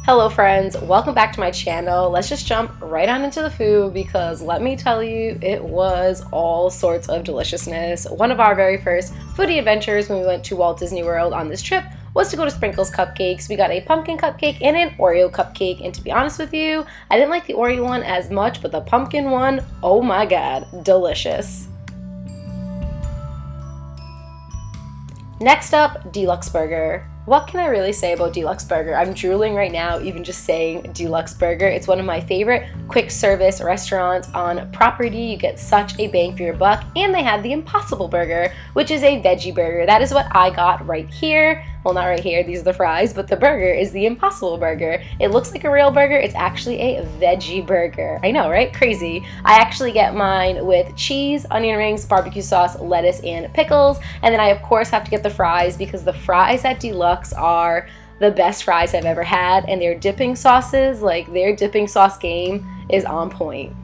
Hello friends, welcome back to my channel. Let's just jump right on into the food because let me tell you, it was all sorts of deliciousness. One of our very first foodie adventures when we went to Walt Disney World on this trip was to go to Sprinkles Cupcakes. We got a pumpkin cupcake and an Oreo cupcake, and to be honest with you, I didn't like the Oreo one as much, but the pumpkin one, oh my god, delicious. Next up, D-Luxe Burger. What can I really say about D-Luxe Burger? I'm drooling right now even just saying D-Luxe Burger. It's one of my favorite quick service restaurants on property. You get such a bang for your buck, and they had the Impossible Burger, which is a veggie burger. That is what I got right here. Well, not right here, these are the fries, but the burger is the Impossible Burger. It looks like a real burger, it's actually a veggie burger. I know, right? Crazy. I actually get mine with cheese, onion rings, barbecue sauce, lettuce, and pickles. And then I, of course, have to get the fries because the fries at D-Luxe are the best fries I've ever had. And their dipping sauces, like their dipping sauce game is on point.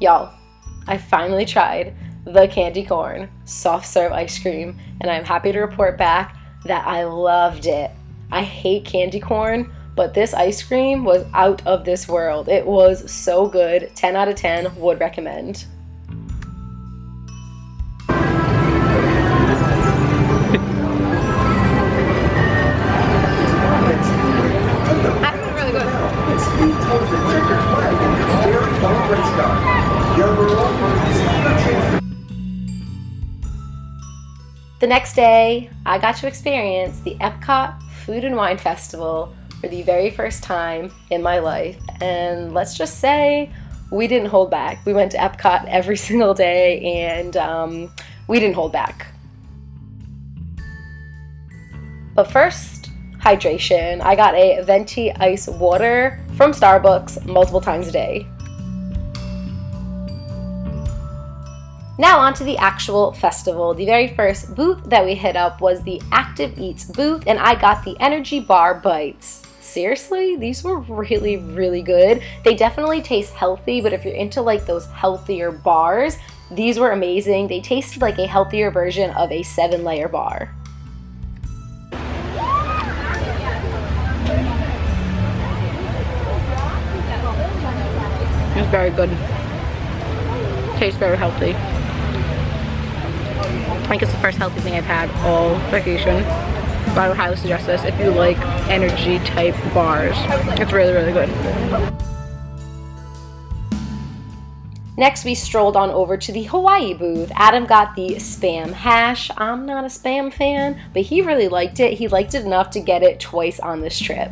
Y'all, I finally tried the candy corn soft serve ice cream, and I'm happy to report back that I loved it. I hate candy corn, but this ice cream was out of this world. It was so good. 10 out of 10, would recommend. The next day, I got to experience the Epcot Food and Wine Festival for the very first time in my life, and let's just say we didn't hold back. We went to Epcot every single day, and we didn't hold back. But first, hydration. I got a venti ice water from Starbucks multiple times a day. Now on to the actual festival. The very first booth that we hit up was the Active Eats booth, and I got the energy bar bites. Seriously, these were really, really good. They definitely taste healthy, but if you're into like those healthier bars, these were amazing. They tasted like a healthier version of a 7-layer bar. It's very good. Tastes very healthy. I think it's the first healthy thing I've had all vacation. But I would highly suggest this if you like energy type bars. It's really, really good. Next, we strolled on over to the Hawaii booth. Adam got the Spam hash. I'm not a Spam fan, but he really liked it. He liked it enough to get it twice on this trip.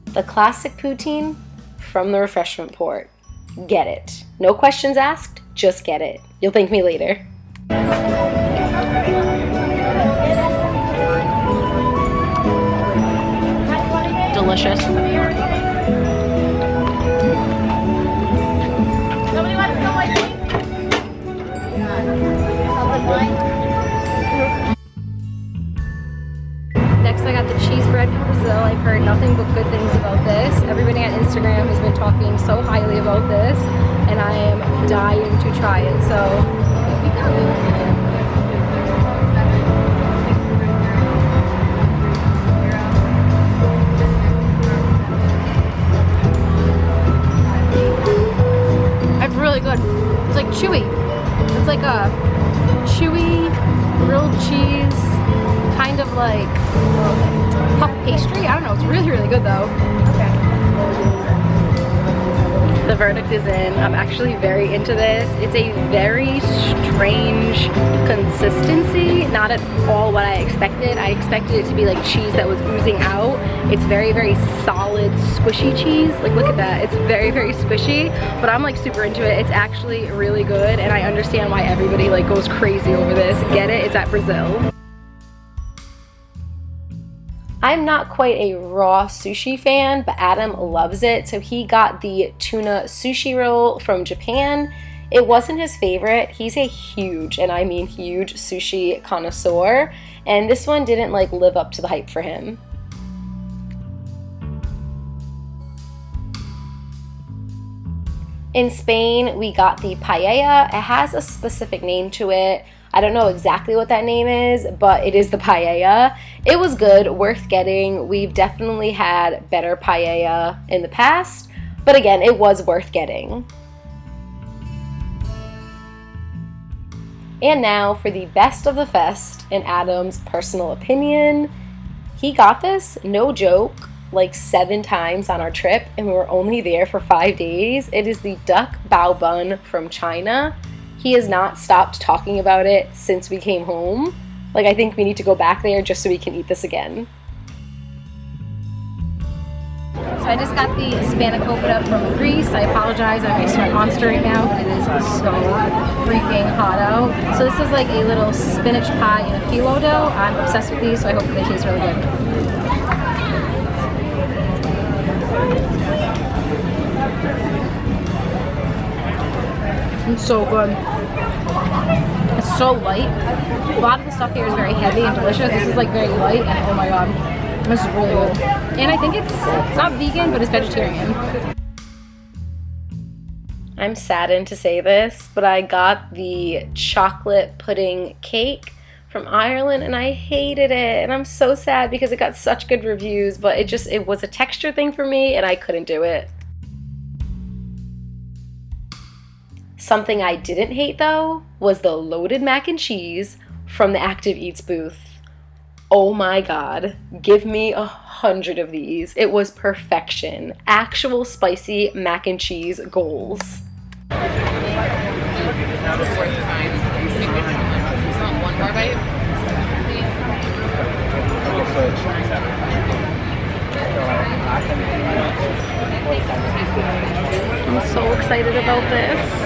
The classic poutine from the Refreshment Port. Get it. No questions asked, just get it. You'll thank me later. Delicious. Nobody wants to go like me? Next, I got the cheese bread from Brazil. I've heard nothing but good things about this. Everybody on Instagram has been talking so highly about this, and I am dying to try it. So, here we go. It's really good. It's like chewy. It's like a chewy grilled cheese, kind of like puff pastry. I don't know. It's really, really good though. Okay. The verdict is in. I'm actually very into this. It's a very strange consistency. Not at all what I expected. I expected it to be like cheese that was oozing out. It's very, very solid, squishy cheese. Like, look at that. It's very, very squishy, but I'm like super into it. It's actually really good, and I understand why everybody like goes crazy over this. Get it? It's at Brazil. I'm not quite a raw sushi fan, but Adam loves it, so he got the tuna sushi roll from Japan. It wasn't his favorite. He's a huge, and I mean huge, sushi connoisseur, and this one didn't like live up to the hype for him. In Spain, we got the paella. It has a specific name to it. I don't know exactly what that name is, but it is the paella. It was good, worth getting. We've definitely had better paella in the past, but again, it was worth getting. And now for the best of the fest, in Adam's personal opinion. He got this, no joke, like 7 times on our trip, and we were only there for 5 days. It is the duck bao bun from China. He has not stopped talking about it since we came home. Like, I think we need to go back there just so we can eat this again. So I just got the spanakopita from Greece. I apologize, I'm a sweat monster right now. It is so freaking hot out. So this is like a little spinach pie in a phyllo dough. I'm obsessed with these, so I hope they taste really good. It's so good. It's so light. A lot of the stuff here is very heavy and delicious. This is like very light, and oh my god, this is really good. And I think it's not vegan, but it's vegetarian. I'm saddened to say this, but I got the chocolate pudding cake from Ireland and I hated it, and I'm so sad because it got such good reviews, but it was a texture thing for me and I couldn't do it. Something I didn't hate though was the loaded mac and cheese from the Active Eats booth. Oh my god, give me 100 of these. It was perfection. Actual spicy mac and cheese goals. I'm so excited about this.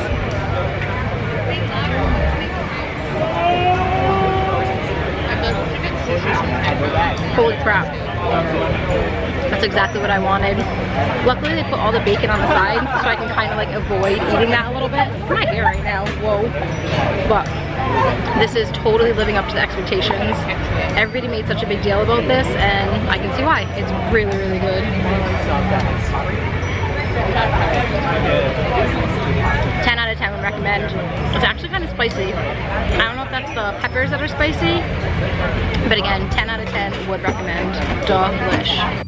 Holy crap. That's exactly what I wanted. Luckily they put all the bacon on the side so I can kind of like avoid eating that a little bit. It's my hair right now, whoa. But this is totally living up to the expectations. Everybody made such a big deal about this and I can see why. It's really, really good. 10 out of 10 would recommend. It's actually kind of spicy. I don't know if that's the peppers that are spicy, but again, 10 out of 10 would recommend. Delish.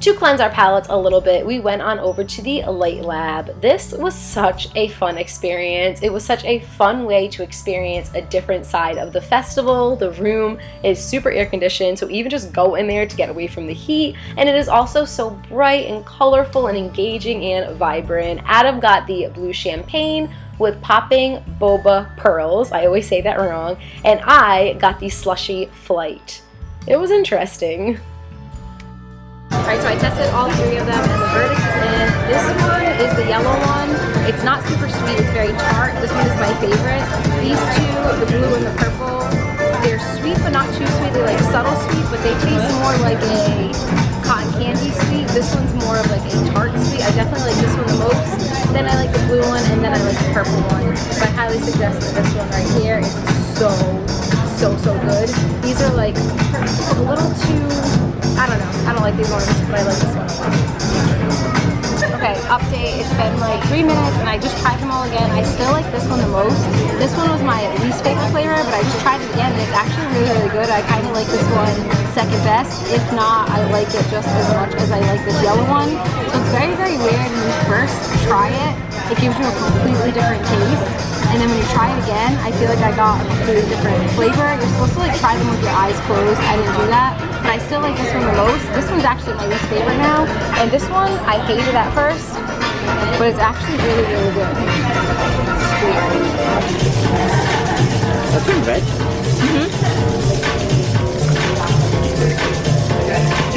To cleanse our palates a little bit, we went on over to the Light Lab. This was such a fun experience. It was such a fun way to experience a different side of the festival. The room is super air conditioned, so even just go in there to get away from the heat. And it is also so bright and colorful and engaging and vibrant. Adam got the blue champagne with popping boba pearls. I always say that wrong. And I got the slushy flight. It was interesting. Alright, so I tested all 3 of them and the verdict is in. This one is the yellow one. It's not super sweet, it's very tart. This one is my favorite. These 2, the blue and the purple, they're sweet but not too sweet. They're like subtle sweet, but they taste more like a cotton candy sweet. This one's more of like a tart sweet. I definitely like this one the most. Then I like the blue one and then I like the purple one. So I highly suggest that this one right here is so good. These are like a little too, I don't know, I don't like these ones, but I like this one a lot. Okay, update, it's been like 3 minutes and I just tried them all again. I still like this one the most. This one was my least favorite flavor, but I just tried it again and it's actually really, really good. I kind of like this one second best. If not, I like it just as much as I like this yellow one. So it's very, very weird when you first try it. It gives you a completely different taste. And then when you try it again, I feel like I got a completely different flavor. You're supposed to like try them with your eyes closed. I didn't do that. But I still like this one the most. This one's actually my least favorite now. And this one, I hated at first. But it's actually really, really good. Sweet. That's in red? Mm-hmm.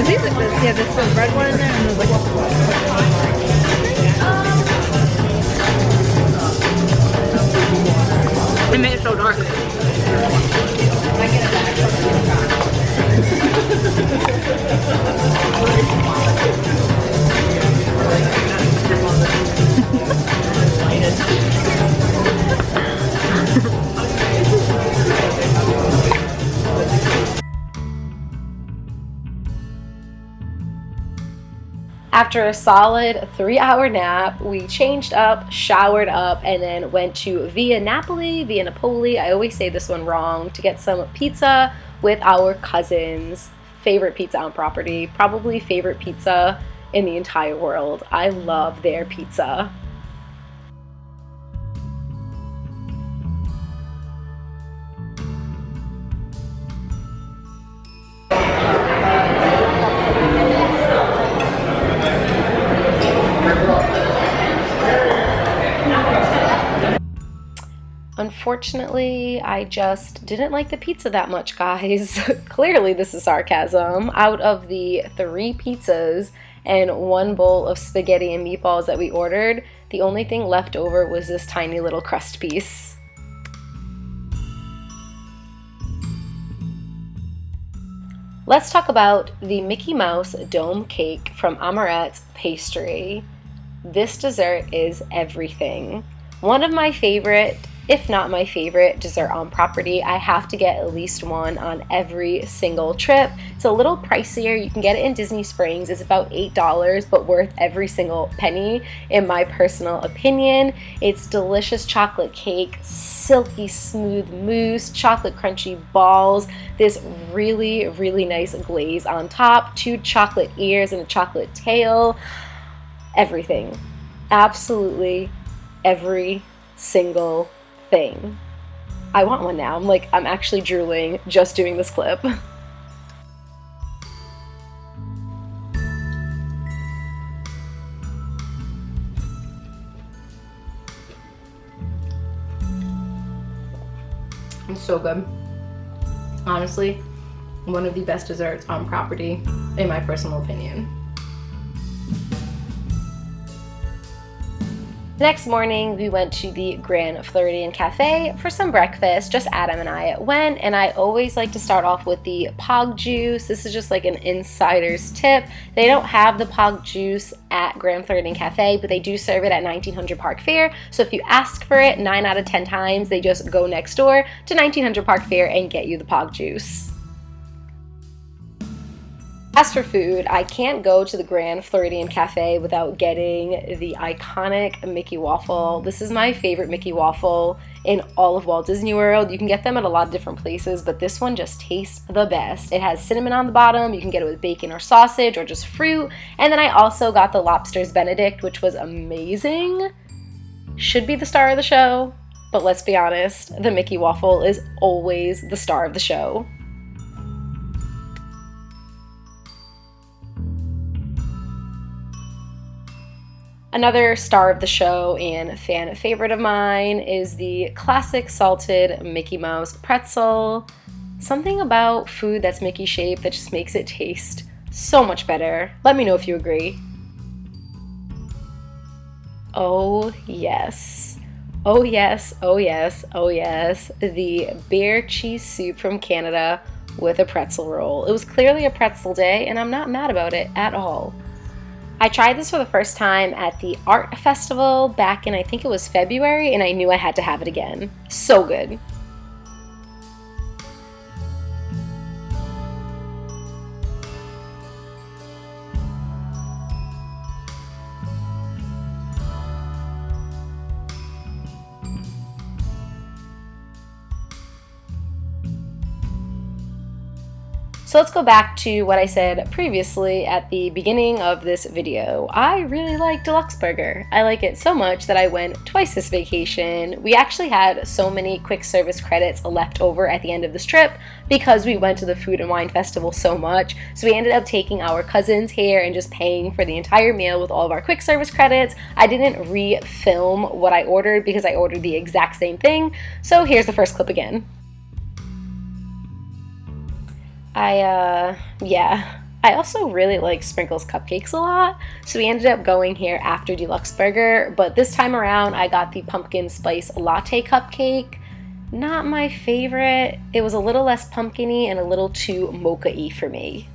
These like this, yeah, there's the red one in there and there's like It made it so dark. After a solid 3-hour nap, we changed up, showered up, and then went to via Napoli, I always say this one wrong, to get some pizza with our cousins. Favorite pizza on property, probably favorite pizza in the entire world. I love their pizza. Unfortunately, I just didn't like the pizza that much, guys. Clearly, this is sarcasm. Out of the 3 pizzas and 1 bowl of spaghetti and meatballs that we ordered, the only thing left over was this tiny little crust piece. Let's talk about the Mickey Mouse Dome Cake from Amorette's Pastry. This dessert is everything. One of my favorite, if not my favorite, dessert on property. I have to get at least one on every single trip. It's a little pricier. You can get it in Disney Springs. It's about $8, but worth every single penny, in my personal opinion. It's delicious chocolate cake, silky smooth mousse, chocolate crunchy balls, this really, really nice glaze on top, 2 chocolate ears and a chocolate tail. Everything. Absolutely every single thing. I want one now. I'm actually drooling just doing this clip. It's so good. Honestly, one of the best desserts on property, in my personal opinion. Next morning, we went to the Grand Floridian Cafe for some breakfast. Just Adam and I went, and I always like to start off with the pog juice. This is just like an insider's tip. They don't have the pog juice at Grand Floridian Cafe, but they do serve it at 1900 Park Fair. So if you ask for it 9 out of 10 times, they just go next door to 1900 Park Fair and get you the pog juice. As for food, I can't go to the Grand Floridian Cafe without getting the iconic Mickey waffle. This is my favorite Mickey waffle in all of Walt Disney World. You can get them at a lot of different places, but this one just tastes the best. It has cinnamon on the bottom. You can get it with bacon or sausage or just fruit. And then I also got the Lobster's Benedict, which was amazing. Should be the star of the show, but let's be honest, the Mickey waffle is always the star of the show. Another star of the show and fan favorite of mine is the classic salted Mickey Mouse pretzel. Something about food that's Mickey shaped that just makes it taste so much better. Let me know if you agree. Oh yes. Oh yes, oh yes, oh yes. The bear cheese soup from Canada with a pretzel roll. It was clearly a pretzel day, and I'm not mad about it at all. I tried this for the first time at the art festival back in, I think it was February, and I knew I had to have it again. So good. So let's go back to what I said previously at the beginning of this video. I really like D-Luxe Burger. I like it so much that I went twice this vacation. We actually had so many quick service credits left over at the end of this trip because we went to the Food and Wine Festival so much. So we ended up taking our cousins here and just paying for the entire meal with all of our quick service credits. I didn't re-film what I ordered because I ordered the exact same thing. So here's the first clip again. I also really like Sprinkles cupcakes a lot, so we ended up going here after D-Luxe Burger, but this time around I got the pumpkin spice latte cupcake. Not my favorite. It was a little less pumpkin-y and a little too mocha-y for me.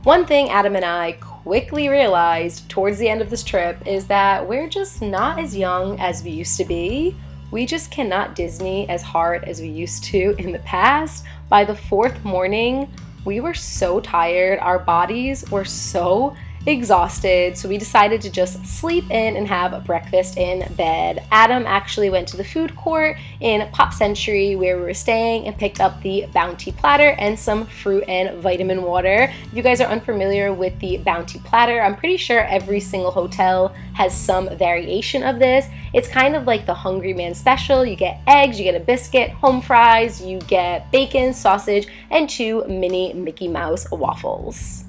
One thing Adam and I quickly realized towards the end of this trip is that we're just not as young as we used to be. We just cannot Disney as hard as we used to in the past. By the fourth morning, we were so tired. Our bodies were so exhausted, so we decided to just sleep in and have breakfast in bed. Adam actually went to the food court in Pop Century where we were staying and picked up the Bounty platter and some fruit and vitamin water. If you guys are unfamiliar with the Bounty platter, I'm pretty sure every single hotel has some variation of this. It's kind of like the Hungry Man special. You get eggs, you get a biscuit, home fries, you get bacon, sausage, and 2 mini Mickey Mouse waffles.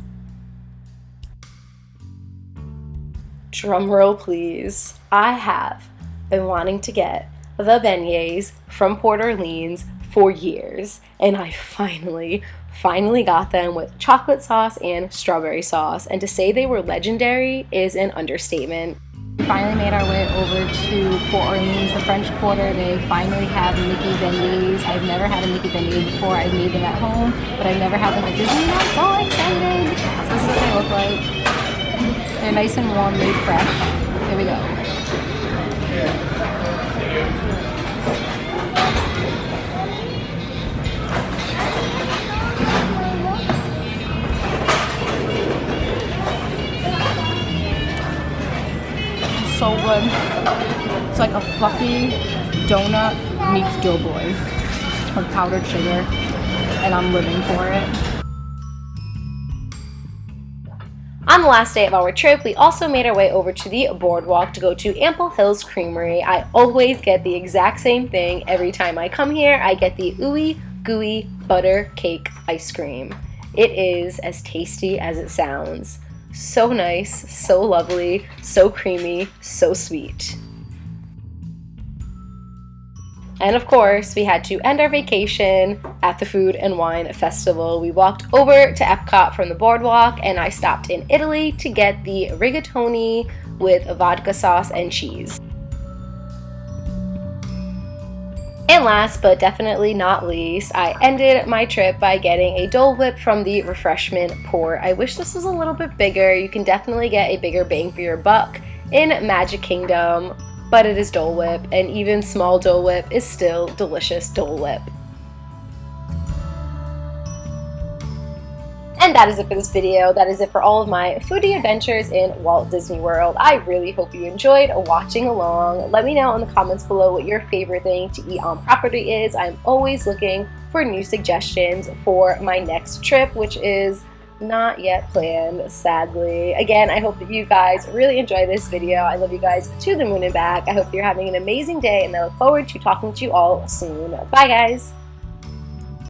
Drumroll please. I have been wanting to get the beignets from Port Orleans for years, and I finally got them with chocolate sauce and strawberry sauce, and to say they were legendary is an understatement. We finally made our way over to Port Orleans, the French Quarter. They finally have Mickey beignets. I've never had a Mickey beignet before. I've made them at home, but I've never had them at Disney, and I'm so excited. So this is what they look like. They're nice and warm, made fresh. Here we go. So good. It's like a fluffy donut meets Doughboy with powdered sugar, and I'm living for it. On the last day of our trip, we also made our way over to the boardwalk to go to Ample Hills Creamery. I always get the exact same thing every time I come here. I get the ooey gooey butter cake ice cream. It is as tasty as it sounds. So nice, so lovely, so creamy, so sweet. And of course, we had to end our vacation at the Food and Wine Festival. We walked over to Epcot from the boardwalk, and I stopped in Italy to get the rigatoni with vodka sauce and cheese. And last but definitely not least, I ended my trip by getting a Dole Whip from the Refreshment Port. I wish this was a little bit bigger. You can definitely get a bigger bang for your buck in Magic Kingdom, but it is Dole Whip, and even small Dole Whip is still delicious Dole Whip. And that is it for this video. That is it for all of my foodie adventures in Walt Disney World. I really hope you enjoyed watching along. Let me know in the comments below what your favorite thing to eat on property is. I'm always looking for new suggestions for my next trip, which is not yet planned, sadly. Again, I hope that you guys really enjoy this video. I love you guys to the moon and back. I hope you're having an amazing day, and I look forward to talking to you all soon. Bye, guys.